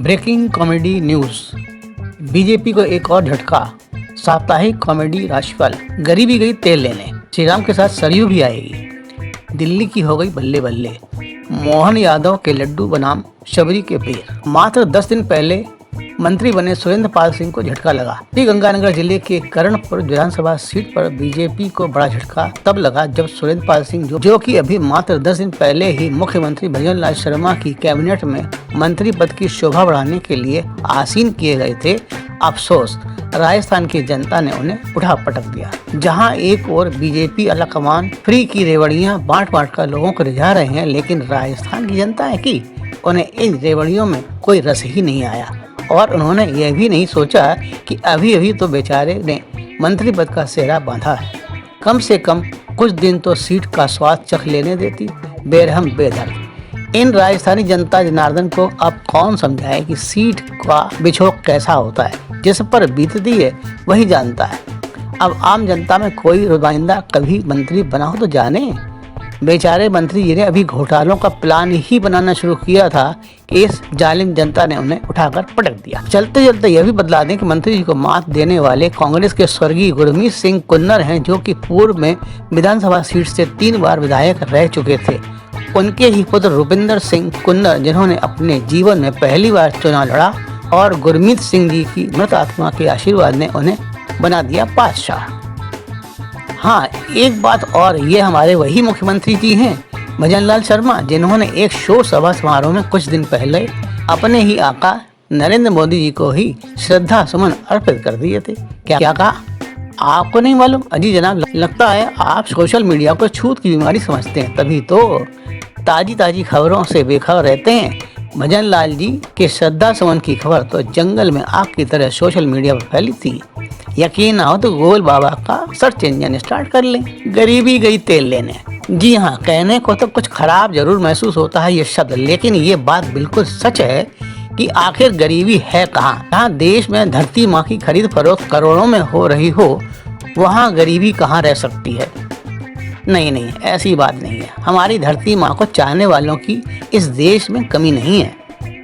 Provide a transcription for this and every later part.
Breaking comedy news. BJP को एक और झटका। साप्ताहिक कॉमेडी राशिफल। गरीबी गई तेल लेने, श्री राम के साथ सरयू भी आएगी। दिल्ली की हो गई बल्ले बल्ले, मोहन यादव के लड्डू बनाम शबरी के पेड़। मात्र 10 दिन पहले मंत्री बने सुरेंद्र पाल सिंह को झटका लगा। श्रीगंगानगर जिले के कर्णपुर विधानसभा सीट पर बीजेपी को बड़ा झटका तब लगा जब सुरेंद्र पाल सिंह जो कि अभी मात्र 10 दिन पहले ही मुख्यमंत्री भजन लाल शर्मा की कैबिनेट में मंत्री पद की शोभा बढ़ाने के लिए आसीन किए गए थे। अफसोस, राजस्थान की जनता ने उन्हें उठा पटक दिया। जहां एक ओर बीजेपी आलाकमान फ्री की रेवड़ियां बांट कर लोगों को रिझा रहे हैं, लेकिन राजस्थान की जनता है कि उन्हें इन रेवड़ियों में कोई रस ही नहीं आया और उन्होंने यह भी नहीं सोचा कि अभी अभी तो बेचारे ने मंत्री पद का सेहरा बांधा है। कम से कम कुछ दिन तो सीट का स्वाद चख लेने देती। बेरहम बेदर्द इन राजस्थानी जनता जनार्दन को अब कौन समझाए कि सीट का बिछोक कैसा होता है। जिस पर बीतती है वही जानता है। अब आम जनता में कोई रुबाइंदा कभी मंत्री बना हो तो जाने। बेचारे मंत्री जी ने अभी घोटालों का प्लान ही बनाना शुरू किया था कि इस जालिम जनता ने उन्हें उठाकर पटक दिया। चलते चलते यह भी बतला दें कि मंत्री जी को मात देने वाले कांग्रेस के स्वर्गीय गुरमीत सिंह कुन्नर हैं, जो कि पूर्व में विधानसभा सीट से 3 बार विधायक रह चुके थे। उनके ही पुत्र रुपिंदर सिंह कुन्नर, जिन्होंने अपने जीवन में पहली बार चुनाव लड़ा और गुरमीत सिंह जी की मृत आत्मा के आशीर्वाद ने उन्हें बना दिया बादशाह। हाँ, एक बात और, ये हमारे वही मुख्यमंत्री जी हैं भजन लाल शर्मा, जिन्होंने एक शोक सभा समारोह में कुछ दिन पहले अपने ही आका नरेंद्र मोदी जी को ही श्रद्धा सुमन अर्पित कर दिए थे। क्या कहा आपको नहीं मालूम? अजी जनाब, लगता है आप सोशल मीडिया को छूत की बीमारी समझते हैं, तभी तो ताजी खबरों से बेखबर रहते हैं। भजन लाल जी के श्रद्धा सुमन की खबर तो जंगल में आग की तरह सोशल मीडिया पर फैली थी। यकीन ना हो तो गूगल बाबा का सर्च इंजन स्टार्ट कर लें। गरीबी गई तेल लेने। जी हाँ, कहने को तो कुछ खराब जरूर महसूस होता है ये शब्द, लेकिन ये बात बिल्कुल सच है कि आखिर गरीबी है कहाँ। जहाँ देश में धरती माँ की खरीद फरोख्त करोड़ों में हो रही हो, वहाँ गरीबी कहाँ रह सकती है। नहीं, ऐसी बात नहीं है। हमारी धरती माँ को चाहने वालों की इस देश में कमी नहीं है।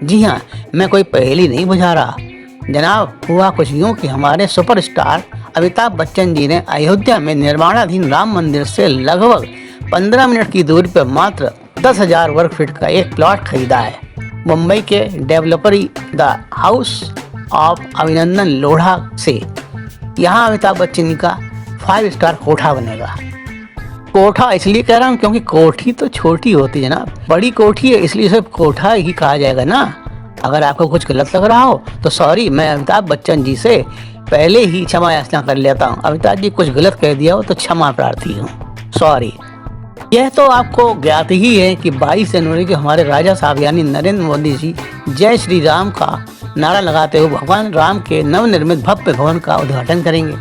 जी हाँ, मैं कोई पहेली नहीं बुझा रहा जनाब। हुआ कुछ यूँ कि हमारे सुपरस्टार अमिताभ बच्चन जी ने अयोध्या में निर्माणाधीन राम मंदिर से लगभग 15 मिनट की दूरी पर मात्र 10,000 वर्ग फीट का एक प्लॉट खरीदा है। मुंबई के डेवलपर द हाउस ऑफ अभिनंदन लोढ़ा से। यहाँ अमिताभ बच्चन का 5 स्टार कोठा बनेगा। कोठा इसलिए कह रहा हूँ क्योंकि कोठी तो छोटी होती है जनाब, बड़ी कोठी है, इसलिए सिर्फ कोठा ही कहा जाएगा ना। अगर आपको कुछ गलत लग रहा हो तो सॉरी, मैं अमिताभ बच्चन जी से पहले ही क्षमा याचना कर लेता हूँ। अमिताभ जी कुछ गलत कह दिया हो तो क्षमा प्रार्थी हूँ, सॉरी। यह तो आपको ज्ञात ही है कि 22 जनवरी को हमारे राजा साहब यानी नरेंद्र मोदी जी जय श्री राम का नारा लगाते हुए भगवान राम के नवनिर्मित भव्य भवन का उद्घाटन करेंगे।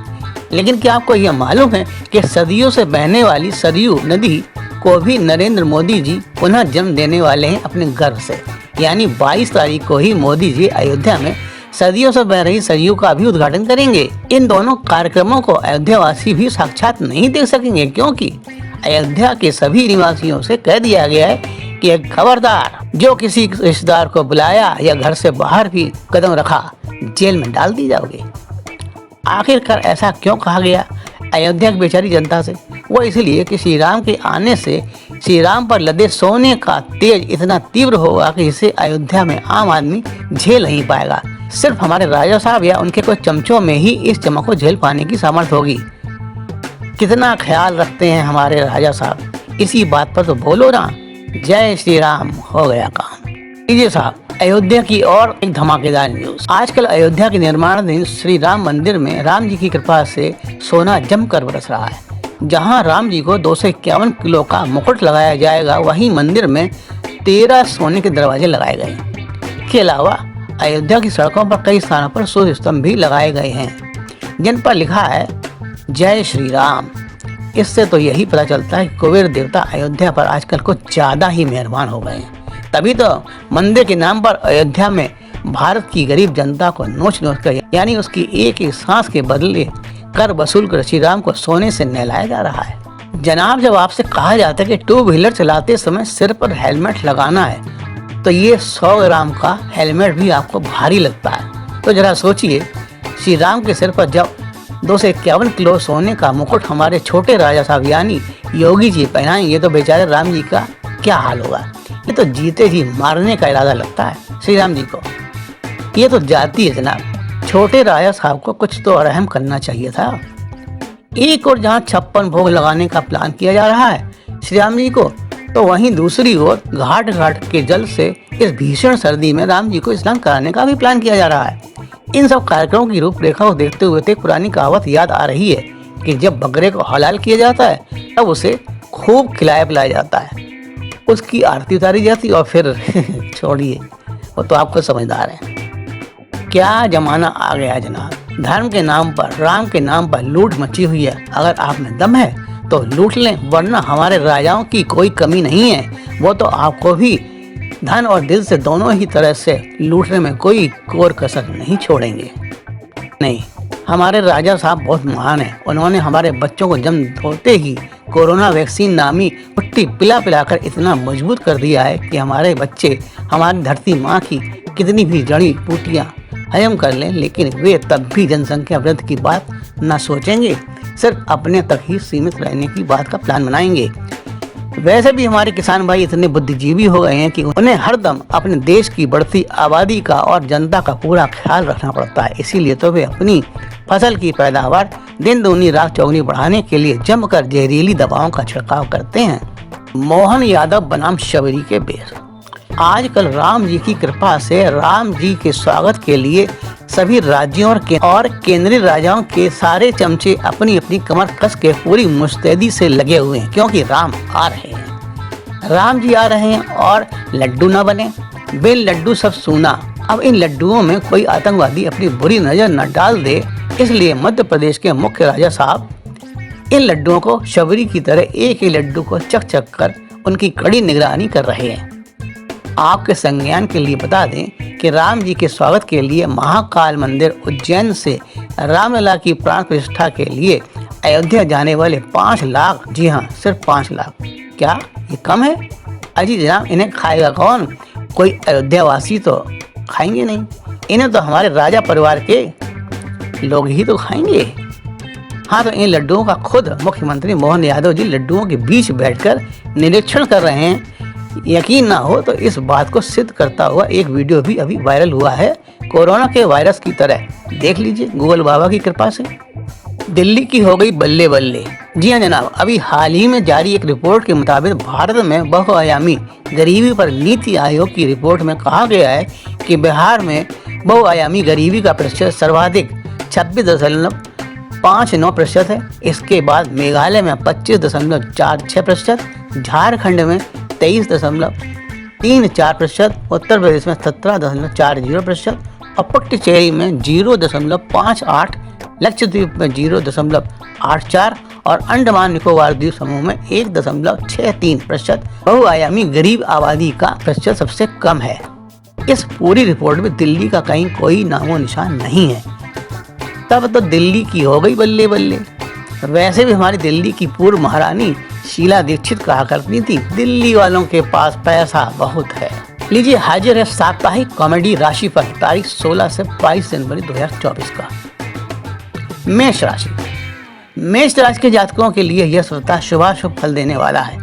लेकिन क्या आपको यह मालूम है कि सदियों से बहने वाली सरयू नदी को भी नरेंद्र मोदी जी पुनः जन्म देने वाले हैं अपने गर्भ से। यानी 22 तारीख को ही मोदी जी अयोध्या में सदियों से बह रही सरयू का भी उद्घाटन करेंगे। इन दोनों कार्यक्रमों को अयोध्यावासी भी साक्षात नहीं देख सकेंगे, क्योंकि अयोध्या के सभी निवासियों से कह दिया गया है कि खबरदार, जो किसी रिश्तेदार को बुलाया या घर से बाहर भी कदम रखा, जेल में डाल दी जाओगे। आखिरकार ऐसा क्यों कहा गया अयोध्या की बेचारी जनता से? वो इसलिए कि श्री राम के आने से श्री राम पर लदे सोने का तेज इतना तीव्र होगा कि इसे अयोध्या में आम आदमी झेल नहीं पाएगा। सिर्फ हमारे राजा साहब या उनके कुछ चमचों में ही इस चमक को झेल पाने की सामर्थ्य होगी। कितना ख्याल रखते हैं हमारे राजा साहब, इसी बात पर तो बोलो ना, जय श्री राम, हो गया काम। लीजिए साहब, अयोध्या की और एक धमाकेदार न्यूज। आजकल अयोध्या के निर्माणाधीन श्री राम मंदिर में राम जी की कृपा से सोना जमकर बरस रहा है। जहां राम जी को 251 किलो का मुकुट लगाया जाएगा, वहीं मंदिर में 13 सोने के दरवाजे लगाए गए हैं। इसके अलावा अयोध्या की सड़कों पर कई स्थानों पर सूर्य स्तंभ भी लगाए गए हैं, जिन पर लिखा है जय श्री राम। इससे तो यही पता चलता है कि कुबेर देवता अयोध्या पर आजकल कुछ ज्यादा ही मेहरबान हो गए हैं। तभी तो मंदिर के नाम पर अयोध्या में भारत की गरीब जनता को नोच कर, यानी उसकी एक एक सांस के बदले कर वसूल कर श्री राम को सोने से नहलाया जा रहा है। जनाब, जब आपसे कहा जाता है कि 2 व्हीलर चलाते समय सिर पर हेलमेट लगाना है तो ये 100 ग्राम का हेलमेट भी आपको भारी लगता है। तो जरा सोचिए, श्री राम के सिर पर जब 251 किलो सोने का मुकुट हमारे छोटे राजा साहब यानी योगी जी पहनाएंगे तो बेचारे राम जी का क्या हाल होगा। ये तो जीते जी मारने का इरादा लगता है श्री राम जी को। ये तो जाती है जनाब। छोटे राजा साहब को कुछ तो रहम करना चाहिए था। एक और जहाँ 56 भोग लगाने का प्लान किया जा रहा है श्री राम जी को, तो वहीं दूसरी ओर घाट घाट के जल से इस भीषण सर्दी में राम जी को स्नान कराने का भी प्लान किया जा रहा है। इन सब कार्यक्रमों की रूपरेखा को देखते हुए एक पुरानी कहावत याद आ रही है कि जब बकरे को हलाल किया जाता है तब उसे खूब खिलाया पिलाया जाता है, उसकी आरती उतारी जाती और फिर छोड़िए, वो तो आपको समझदार है। क्या जमाना आ गया जनाब। धर्म के नाम पर, राम के नाम पर लूट मची हुई है। अगर आप में दम है तो लूट लें, वरना हमारे राजाओं की कोई कमी नहीं है। वो तो आपको भी धन और दिल से दोनों ही तरह से लूटने में कोई कोर कसर नहीं छोड़ेंगे। नहीं, हमारे राजा साहब बहुत महान हैं। उन्होंने हमारे बच्चों को जन्म होते ही कोरोना वैक्सीन नामी पुट्टी पिला पिलाकर इतना मजबूत कर दिया है कि हमारे बच्चे हमारी धरती माँ की कितनी भी जड़ी बूटियाँ हजम कर लें, लेकिन वे तब भी जनसंख्या वृद्धि की बात न सोचेंगे, सिर्फ अपने तक ही सीमित रहने की बात का प्लान बनाएंगे। वैसे भी हमारे किसान भाई इतने बुद्धिजीवी हो गए हैं कि उन्हें हरदम अपने देश की बढ़ती आबादी का और जनता का पूरा ख्याल रखना पड़ता है। इसीलिए तो वे अपनी फसल की पैदावार दिन दूनी रात चौगुनी बढ़ाने के लिए जमकर जहरीली दवाओं का छिड़काव करते हैं। मोहन यादव बनाम शबरी के बेर। आजकल राम जी की कृपा से राम जी के स्वागत के लिए सभी राज्यों और केंद्रीय राजाओं के सारे चमचे अपनी अपनी कमर कस के पूरी मुस्तैदी से लगे हुए हैं, क्योंकि राम आ रहे हैं। राम जी आ रहे हैं और लड्डू न बने, बिन लड्डू सब सूना। अब इन लड्डुओं में कोई आतंकवादी अपनी बुरी नजर न डाल दे, इसलिए मध्य प्रदेश के मुख्य राजा साहब इन लड्डुओं को शबरी की तरह एक ही लड्डू को चक चक कर उनकी कड़ी निगरानी कर रहे हैं। आपके संज्ञान के लिए बता दें कि राम जी के स्वागत के लिए महाकाल मंदिर उज्जैन से रामलला की प्राण प्रतिष्ठा के लिए अयोध्या जाने वाले 5 लाख, जी हाँ सिर्फ 5 लाख, क्या ये कम है? अजी जनाब, इन्हें खाएगा कौन? कोई अयोध्या वासी तो खाएंगे नहीं, इन्हें तो हमारे राजा परिवार के लोग ही तो खाएंगे। हाँ, तो इन लड्डुओं का खुद मुख्यमंत्री मोहन यादव जी लड्डुओं के बीच बैठकर निरीक्षण कर रहे हैं। यकीन ना हो तो इस बात को सिद्ध करता हुआ एक वीडियो भी अभी वायरल हुआ है, कोरोना के वायरस की तरह। देख लीजिए गूगल बाबा की कृपा से। दिल्ली की हो गई बल्ले बल्ले। जी हाँ जनाब, अभी हाल ही में जारी एक रिपोर्ट के मुताबिक भारत में बहुआयामी गरीबी पर नीति आयोग की रिपोर्ट में कहा गया है कि बिहार में बहुआयामी गरीबी का प्रतिशत सर्वाधिक 26.59% है। इसके बाद मेघालय में 25.46%, झारखंड में 23.34%, उत्तर प्रदेश में 17.40% और पुडुचेरी में 0.58, लक्षद्वीप में 0.84 और अंडमान निकोबार द्वीप समूह में 1.63%। बहुआयामी गरीब आबादी का प्रतिशत सबसे कम है। इस पूरी रिपोर्ट में दिल्ली का कहीं कोई नामो निशान नहीं है। तब तो दिल्ली की हो गई बल्ले बल्ले। वैसे भी हमारी दिल्ली की पूर्व महारानी शीला दीक्षित कहा करती थी, दिल्ली वालों के पास पैसा बहुत है। लीजिए हाजिर है साप्ताहिक कॉमेडी राशिफल तारीख 16 से 22 जनवरी 2024 का। मेष राशि। मेष राशि के जातकों के लिए यह सप्ताह शुभाशुभ फल देने वाला है।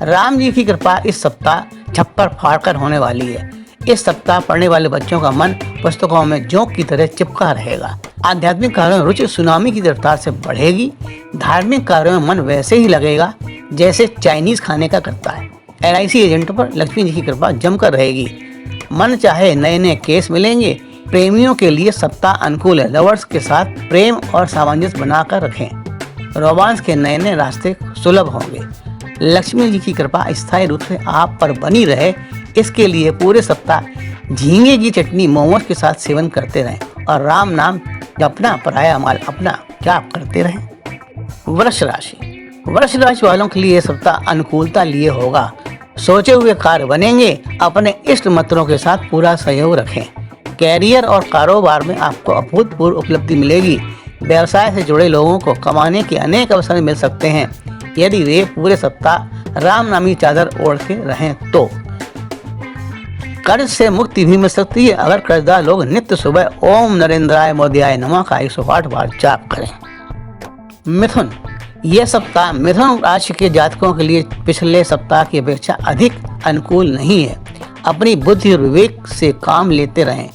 राम जी की कृपा इस सप्ताह छप्पर फाड़कर होने वाली है। इस सप्ताह पढ़ने वाले बच्चों का मन पुस्तकों में जोंक की तरह चिपका रहेगा। आध्यात्मिक कार्यों में रुचि सुनामी की रफ्तार से बढ़ेगी। धार्मिक कार्यों में मन वैसे ही लगेगा जैसे चाइनीज खाने का करता है। LIC एजेंटों पर लक्ष्मी जी की कृपा जमकर रहेगी। मन चाहे नए नए केस मिलेंगे। प्रेमियों के लिए सप्ताह अनुकूल है। लवर्स के साथ प्रेम और सामंजस्य बनाकर रखें। रोमांस के नए नए रास्ते सुलभ होंगे। लक्ष्मी जी की कृपा स्थायी रूप से आप पर बनी रहे, इसके लिए पूरे सप्ताह झींगे की चटनी मोमोज के साथ सेवन करते रहें और राम नाम जपना पराया माल अपना जाप करते रहें। वृष राशि। वृष राशि वालों के लिए यह सप्ताह अनुकूलता लिए होगा। सोचे हुए कार्य बनेंगे। अपने इष्ट मित्रों के साथ पूरा सहयोग रखें। कैरियर और कारोबार में आपको अभूतपूर्व उपलब्धि मिलेगी। व्यवसाय से जुड़े लोगों को कमाने के अनेक अवसर मिल सकते हैं यदि वे पूरे सप्ताह राम नामी चादर ओढ़ के रहें तो। कर्ज से मुक्ति भी मिल सकती है अगर कर्जदार लोग नित्य सुबह ओम नरेंद्राय मोदीयाय नमः का 108 बार जाप करें। मिथुन, यह सप्ताह मिथुन राशि के जातकों के लिए पिछले सप्ताह की अपेक्षा अधिक अनुकूल नहीं है। अपनी बुद्धि और विवेक से काम लेते रहें।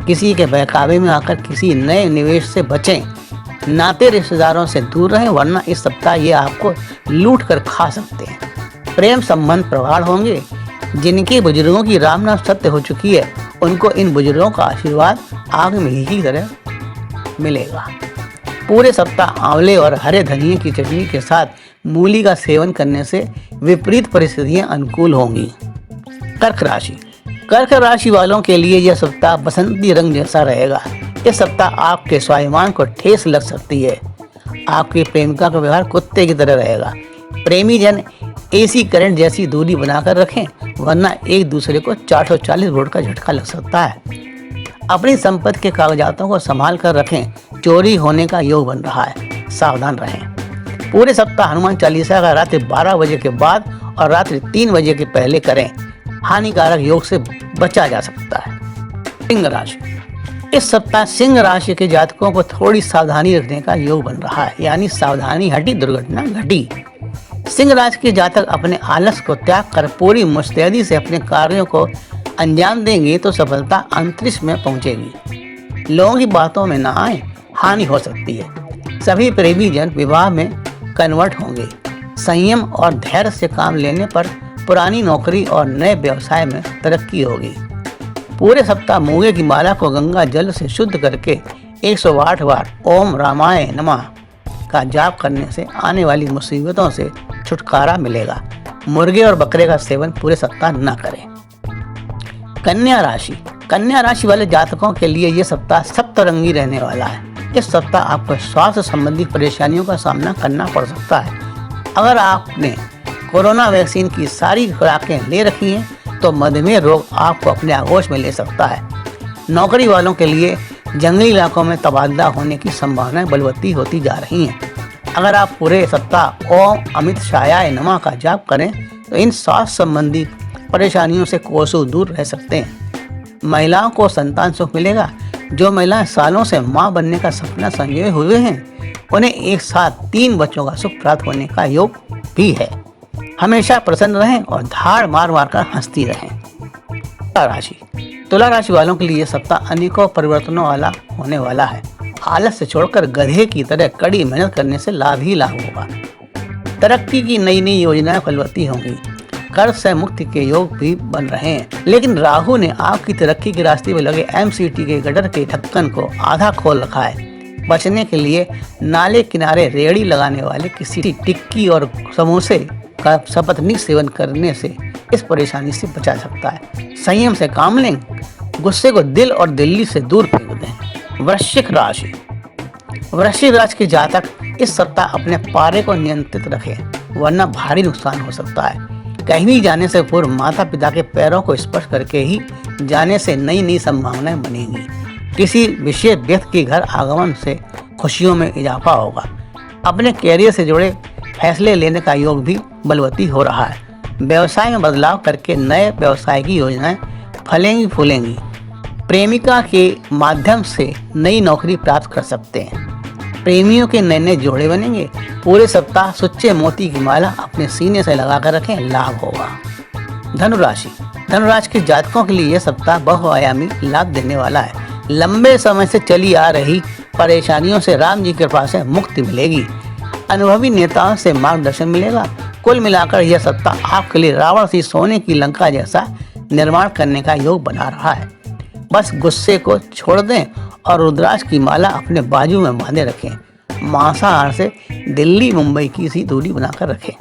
किसी के बहकावे में आकर किसी नए निवेश से बचें। नाते रिश्तेदारों से दूर रहें, वरना इस सप्ताह ये आपको लूट कर खा सकते हैं। प्रेम संबंध प्रगाढ़ होंगे। जिनके बुजुर्गों की राम नाम सत्य हो चुकी है, उनको इन बुजुर्गों का आशीर्वाद आग में घी की तरह मिलेगा। पूरे सप्ताह आंवले और हरे धनिये की चटनी के साथ मूली का सेवन करने से विपरीत परिस्थितियां अनुकूल होंगी। कर्क राशि, कर्क राशि वालों के लिए यह सप्ताह बसंती रंग जैसा रहेगा। इस सप्ताह आपके स्वाभिमान को ठेस लग सकती है। आपकी प्रेमिका का व्यवहार कुत्ते की तरह रहेगा। प्रेमी जन एसी करंट जैसी दूरी बनाकर रखें, वरना एक दूसरे को 440 वोल्ट का झटका लग सकता है। अपनी संपत्ति के कागजातों को संभाल कर रखें। चोरी होने का योग बन रहा है, सावधान रहें। पूरे सप्ताह हनुमान चालीसा का रात्रि 12 बजे के बाद और रात्रि 3 बजे के पहले करें। हानिकारक योग से बचा जा सकता है। सिंह राशि, इस सप्ताह सिंह राशि के जातकों को थोड़ी सावधानी रखने का योग बन रहा है, यानी सावधानी हटी दुर्घटना घटी। सिंह राशि के जातक अपने आलस को त्याग कर पूरी मुस्तैदी से अपने कार्यों को अंजाम देंगे तो सफलता अंतरिक्ष में पहुंचेगी। लोगों की बातों में ना आए, हानि हो सकती है। सभी प्रेमी जन विवाह में कन्वर्ट होंगे। संयम और धैर्य से काम लेने पर पुरानी नौकरी और नए व्यवसाय में तरक्की होगी। पूरे सप्ताह मूंगे की माला को गंगा जल से शुद्ध करके 108 बार ओम रामाय नमः का जाप करने से आने वाली मुसीबतों से छुटकारा मिलेगा। मुर्गे और बकरे का सेवन पूरे सप्ताह न करें। कन्या राशि, कन्या राशि वाले जातकों के लिए यह सप्ताह सप्तरंगी रहने वाला है। इस सप्ताह आपको स्वास्थ्य संबंधी परेशानियों का सामना करना पड़ सकता है। अगर आपने कोरोना वैक्सीन की सारी खुराकें ले रखी हैं तो मधुमेह रोग आपको अपने आगोश में ले सकता है। नौकरी वालों के लिए जंगली इलाकों में तबादला होने की संभावनाएं बलवती होती जा रही हैं। अगर आप पूरे सप्ताह ओम अमित शायाय नमः का जाप करें तो इन स्वास्थ्य संबंधी परेशानियों से कोसों दूर रह सकते हैं। महिलाओं को संतान सुख मिलेगा। जो महिलाएं सालों से मां बनने का सपना संजोए हुए हैं, उन्हें एक साथ 3 बच्चों का सुख प्राप्त होने का योग भी है। हमेशा प्रसन्न रहें और धाड़ मार मार कर हंसती रहें। तुला राशि, तुला राशि वालों के लिए सप्ताह अनेकों परिवर्तनों वाला होने वाला है। आलस से छोड़कर गधे की तरह कड़ी मेहनत करने से लाभ ही लाभ होगा। तरक्की की नई नई योजनाएं फलवती होंगी। कर्ज से मुक्ति के योग भी बन रहे हैं, लेकिन राहु ने आपकी तरक्की के रास्ते में लगे एमसीटी के गटर के ढक्कन को आधा खोल रखा है। बचने के लिए नाले किनारे रेहड़ी लगाने वाले किसी टिक्की और समोसे का सपत्नीक सेवन करने से इस परेशानी से बचा सकता है। संयम से काम लें, गुस्से को दिल और दिल्ली से दूर फेंक दें। वृश्चिक राशि, वृश्चिक राशि के जातक इस सप्ताह अपने पारे को नियंत्रित रखें, वरना भारी नुकसान हो सकता है। कहीं भी जाने से पूर्व माता पिता के पैरों को स्पर्श करके ही जाने से नई नई संभावनाएं बनेंगी। किसी विशेष व्यक्ति के घर आगमन से खुशियों में इजाफा होगा। अपने कैरियर से जुड़े फैसले लेने का योग भी बलवती हो रहा है। व्यवसाय में बदलाव करके नए व्यवसाय की योजनाएं फलेंगी फूलेंगी। प्रेमिका के माध्यम से नई नौकरी प्राप्त कर सकते हैं। प्रेमियों के नए नए जोड़े बनेंगे। पूरे सप्ताह सुच्चे मोती की माला अपने सीने से लगाकर रखें, लाभ होगा। धनुराशि, धनुराशि के जातकों के लिए यह सप्ताह बहुआयामी लाभ देने वाला है। लंबे समय से चली आ रही परेशानियों से राम जी की कृपा से मुक्ति मिलेगी। अनुभवी नेताओं से मार्गदर्शन मिलेगा। कुल मिलाकर यह सप्ताह आपके लिए रावण सी सोने की लंका जैसा निर्माण करने का योग बना रहा है। बस गुस्से को छोड़ दें और रुद्राक्ष की माला अपने बाजू में बांधे रखें। मांसाहार से दिल्ली मुंबई की सी दूरी बनाकर रखें।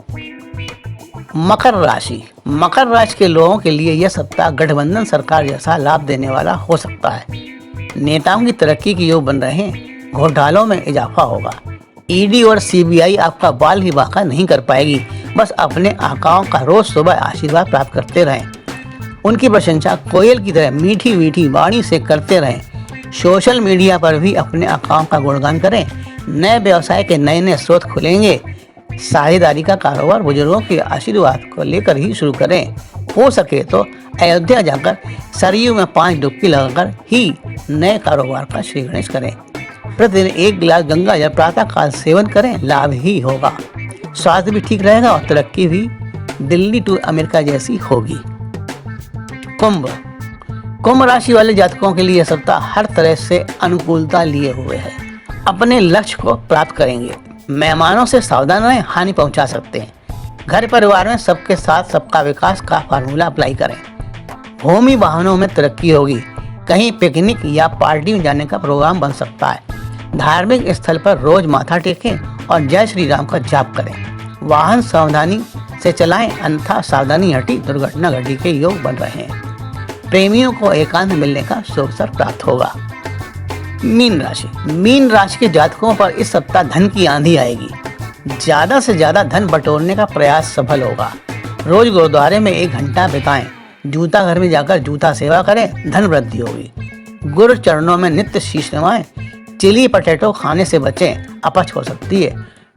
मकर राशि, मकर राशि के लोगों के लिए यह सप्ताह गठबंधन सरकार जैसा लाभ देने वाला हो सकता है। नेताओं की तरक्की के योग बन रहे हैं। घोटालों में इजाफा होगा। ईडी और सीबीआई आपका बाल ही बाका नहीं कर पाएगी। बस अपने आकाओं का रोज सुबह आशीर्वाद प्राप्त करते रहें। उनकी प्रशंसा कोयल की तरह मीठी मीठी वाणी से करते रहें। सोशल मीडिया पर भी अपने आकाओं का गुणगान करें। नए व्यवसाय के नए नए स्रोत खुलेंगे। साझेदारी का कारोबार बुजुर्गों के आशीर्वाद को लेकर ही शुरू करें। हो सके तो अयोध्या जाकर सरयू में 5 डुबकी लगाकर ही नए कारोबार का श्री गणेश करें। प्रतिदिन 1 गिलास गंगा जल प्रातः काल सेवन करें, लाभ ही होगा। स्वास्थ्य भी ठीक रहेगा और तरक्की भी दिल्ली टू अमेरिका जैसी होगी। कुंभ राशि वाले जातकों के लिए यह सप्ताह हर तरह से अनुकूलता लिए हुए है। अपने लक्ष्य को प्राप्त करेंगे। मेहमानों से सावधान रहें, हानि पहुंचा सकते हैं। घर परिवार में सबके साथ सबका विकास का फार्मूला अप्लाई करें। भूमि वाहनों में तरक्की होगी। कहीं पिकनिक या पार्टी में जाने का प्रोग्राम बन सकता है। धार्मिक स्थल पर रोज माथा टेकें और जय श्री राम का जाप करें। वाहन सावधानी से चलाएं, अन्यथा सावधानी हटी दुर्घटना घटी के योग बन रहे हैं। प्रेमियों को एकांत मिलने का शुभ अवसर प्राप्त होगा। मीन राशि के जातकों पर इस सप्ताह धन की आंधी आएगी। ज्यादा से ज्यादा धन बटोरने का प्रयास सफल होगा। रोज गुरुद्वारे में 1 घंटा बिताएं। जूता घर में जाकर जूता सेवा करें, धन वृद्धि होगी। गुरु चरणों में नित्य शीश नवाएं। चिली पटेटो खाने से बचें, अपच हो सकती है।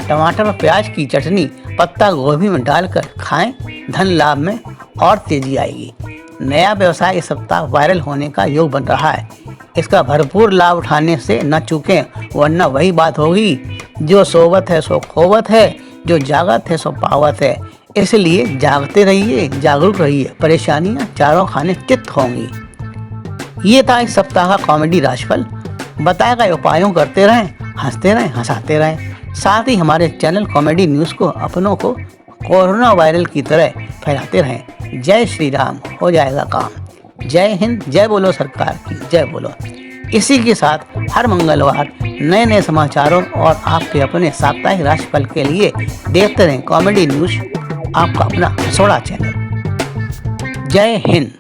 टमाटर और प्याज की चटनी पत्ता गोभी में डालकर खाएं, धन लाभ में और तेजी आएगी। नया व्यवसाय इस सप्ताह वायरल होने का योग बन रहा है। इसका भरपूर लाभ उठाने से न चूकें, वरना वही बात होगी, जो सोवत है सो खोवत है, जो जागत है सो पावत है। इसलिए जागते रहिए, जागरूक रहिए, परेशानियां चारों खाने चित्त होंगी। ये था इस सप्ताह का कॉमेडी राशिफल। बताए गए उपायों करते रहें, हंसते रहें, हंसाते रहें। साथ ही हमारे चैनल कॉमेडी न्यूज़ को अपनों को कोरोना वायरल की तरह फैलाते रहें। जय श्री राम, हो जाएगा काम। जय हिंद, जय बोलो सरकार की, जय बोलो। इसी के साथ हर मंगलवार नए नए समाचारों और आपके अपने साप्ताहिक राशिफल के लिए देखते रहें कॉमेडी न्यूज़, आपका अपना हसौड़ा चैनल। जय हिंद।